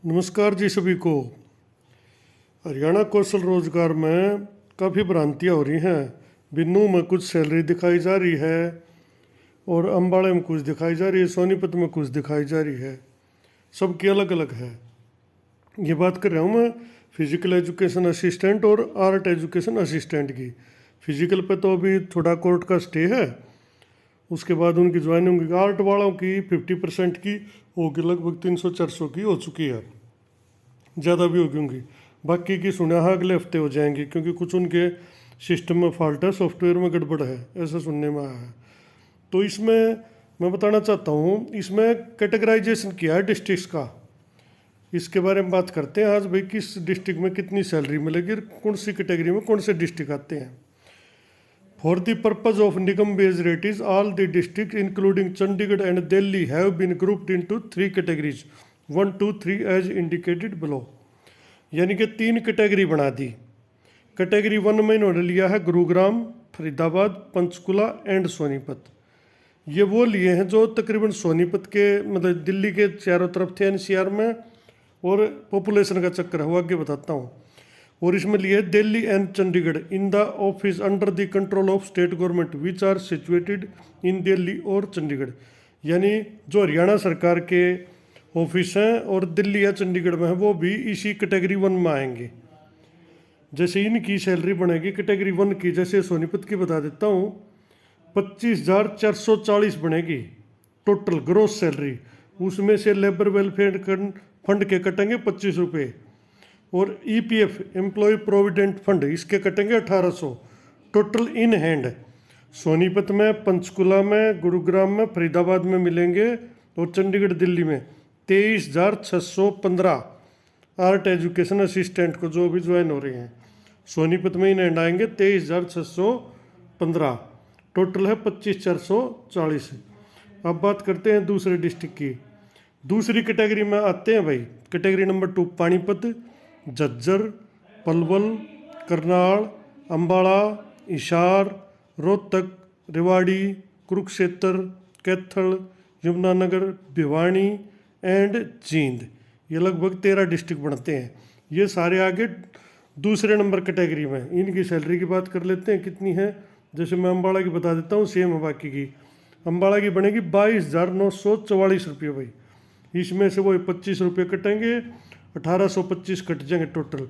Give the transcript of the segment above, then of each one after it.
नमस्कार जी सभी को। हरियाणा कौशल रोजगार में काफ़ी भ्रांतियाँ हो रही हैं। बिन्नू में कुछ सैलरी दिखाई जा रही है और अम्बाड़े में कुछ दिखाई जा रही है, सोनीपत में कुछ दिखाई जा रही है। सबकी अलग अलग है। ये बात कर रहा हूँ मैं फिजिकल एजुकेशन असिस्टेंट और आर्ट एजुकेशन असिस्टेंट की। फिजिकल पे तो अभी थोड़ा कोर्ट का स्टे है, उसके बाद उनकी ज्वाइनिंग होगी। आर्ट वालों की 50% की होगी, लगभग 300-400 की हो चुकी है, ज़्यादा भी होगी होंगी। बाकी की सुना है अगले हफ्ते हो जाएंगी, क्योंकि कुछ उनके सिस्टम में फॉल्ट है, सॉफ्टवेयर में गड़बड़ है, ऐसा सुनने में आया है। तो इसमें मैं बताना चाहता हूँ, इसमें कैटेगराइजेशन किया है डिस्ट्रिक्ट्स का। इसके बारे में बात करते हैं आज भाई, किस डिस्ट्रिक्ट में कितनी सैलरी मिलेगी, कौन सी कैटेगरी में कौन से डिस्ट्रिक्ट आते हैं। फॉर द पर्पज ऑफ निगम based rates all the district including Chandigarh and Delhi have been grouped into 3 categories 1, 2, 3 as indicated below. यानी कि 3 कैटेगरी बना दी। कैटेगरी 1 में इन्होंने लिया है गुरुग्राम, फरीदाबाद, पंचकुला एंड सोनीपत। ये वो लिए हैं जो तकरीबन सोनीपत के मतलब दिल्ली के चारों तरफ थे एनसीआर में, और पॉपुलेशन का चक्कर है वो आगे बताता हूँ। और इसमें लिए Delhi and Chandigarh in the office under the control of state government which are situated in Delhi और चंडीगढ़। यानी जो हरियाणा सरकार के ऑफिस हैं और दिल्ली या चंडीगढ़ में है, वो भी इसी कैटेगरी 1 में आएंगे। जैसे इनकी सैलरी बनेगी कैटेगरी 1 की, जैसे सोनीपत की बता देता हूँ, 25,440 बनेगी टोटल ग्रोस सैलरी। उसमें से लेबर वेलफेयर फंड के कटेंगे 25 रुपये, और ईपीएफ एम्प्लॉय प्रोविडेंट फंड इसके कटेंगे 1800 टोटल इन हैंड। सोनीपत में, पंचकुला में, गुरुग्राम में, फरीदाबाद में मिलेंगे, और चंडीगढ़ दिल्ली में 23,615 आर्ट एजुकेशन असिस्टेंट को जो भी ज्वाइन हो रहे हैं। सोनीपत में इन हैंड आएंगे 23,615, टोटल है 25,440। अब बात करते हैं दूसरे डिस्ट्रिक्ट की। दूसरी कैटेगरी में आते हैं भाई, category number 2 Panipat, Jhajjar, Palwal, Karnal, Ambala, Hisar, Rohtak, Rewari, Kurukshetra, Kaithal, Yamunanagar, Bhiwani and Jind. ये लगभग 13 डिस्ट्रिक्ट बनते हैं। ये सारे आगे दूसरे नंबर कैटेगरी में। इनकी सैलरी की बात कर लेते हैं कितनी है। जैसे मैं अम्बाड़ा की बता देता हूँ, सेम है बाकी की। अम्बाड़ा की बनेगी 22,944 रुपये भाई। इसमें से वो 25 रुपये कटेंगे, 1825 कट जाएंगे टोटल।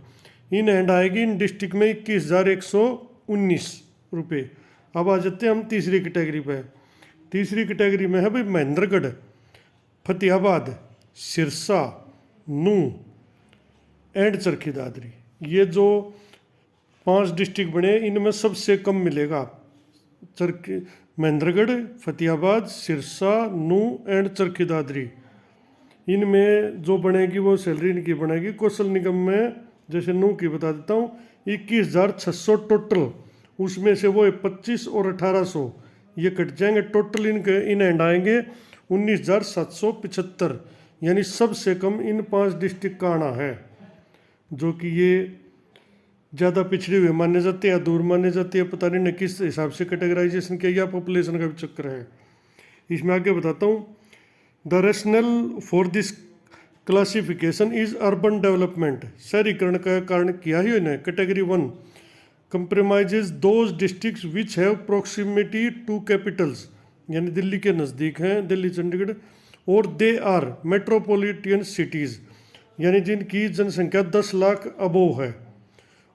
इन हैंड आएगी इन डिस्ट्रिक्ट में 21,119 रुपये। अब आ जाते हैं हम तीसरी कैटेगरी पे। तीसरी कैटेगरी में है भाई महेंद्रगढ़, फतेहाबाद, सिरसा, नूंह एंड चरखी दादरी। ये जो 5 डिस्ट्रिक्ट बने, इनमें सबसे कम मिलेगा चरखी, महेंद्रगढ़, फतेहाबाद, सिरसा, नूंह एंड चरखी दादरी। इनमें जो बनेगी वो सैलरी इनकी बनेगी कौशल निगम में। जैसे नूंह की बता देता हूँ, 21,600 टोटल। उसमें से वो 25 और 1800 ये कट जाएंगे टोटल। इनके इन एंड आएंगे 19,775। यानी सबसे कम इन 5 डिस्ट्रिक्ट का आना है, जो कि ये ज़्यादा पिछड़े हुए माने जाते हैं या दूर माने जाते हैं, पता नहीं किस हिसाब से कैटेगराइजेशन किया, या पॉपुलेशन का भी चक्कर है। इसमें आगे बताता हूँ। The rationale for this classification is urban development. शहरीकरण का कारण किया ही इन्हें। Category 1 compromises those districts which have proximity to capitals, यानी दिल्ली के नज़दीक हैं, दिल्ली चंडीगढ़, और दे आर मेट्रोपॉलिटन सिटीज़, यानी जिनकी जनसंख्या 10 लाख अबोव है,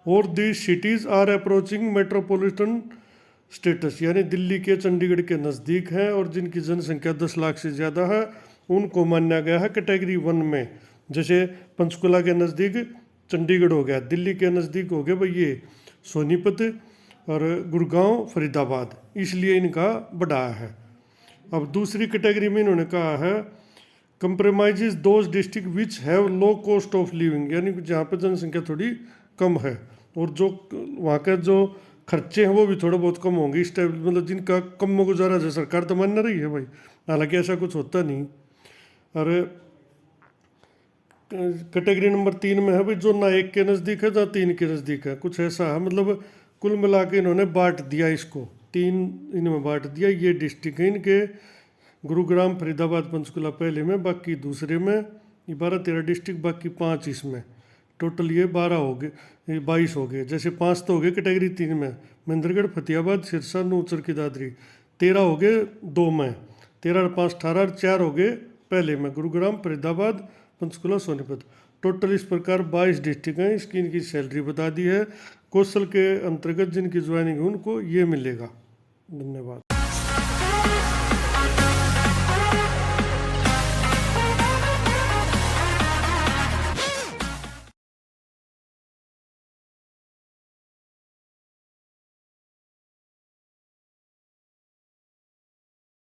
और the cities are approaching metropolitan status, यानी दिल्ली के चंडीगढ़ के नज़दीक हैं और जिनकी जनसंख्या 10 लाख से ज़्यादा है, उनको माना गया है कैटेगरी 1 में। जैसे पंचकुला के नज़दीक चंडीगढ़ हो गया, दिल्ली के नज़दीक हो गया भाई ये सोनीपत, और गुड़गांव, फरीदाबाद, इसलिए इनका बढ़ाया है। अब दूसरी कैटेगरी में इन्होंने कहा है compromises those district which have low cost of living, यानी जहाँ पर जनसंख्या थोड़ी कम है और जो वहाँ के जो खर्चे हैं वो भी थोड़े बहुत कम होंगे इस टाइप, मतलब जिनका कम में गुजारा है। सरकार तो मान रही है भाई, हालांकि ऐसा कुछ होता नहीं। और कैटेगरी नंबर 3 में है भाई जो ना 1 के नज़दीक है ना 3 के नज़दीक है, कुछ ऐसा है। मतलब कुल मिला के इन्होंने बांट दिया इसको, 3 इनमें बांट दिया। ये डिस्ट्रिक्ट है इनके, गुरुग्राम, फरीदाबाद, पंचकुला पहले में, बाकी दूसरे में, ये 12-13 डिस्ट्रिक्ट, बाकी 5 इसमें, टोटल ये 12 हो गए, ये 22 हो गए। जैसे 5 तो हो गए कैटेगरी 3 में, महेंद्रगढ़, फतेहाबाद, सिरसा, नूचर की दादरी। 13 हो गए 2 में, 13 और 5 18, 4 हो गए पहले में, गुरुग्राम, फरीदाबाद, पंचकुला, सोनीपत। टोटल इस प्रकार 22 डिस्ट्रिक्ट हैं। इसकी इनकी सैलरी बता दी है। कौशल के अंतर्गत जिनकी ज्वाइनिंग है उनको ये मिलेगा। धन्यवाद।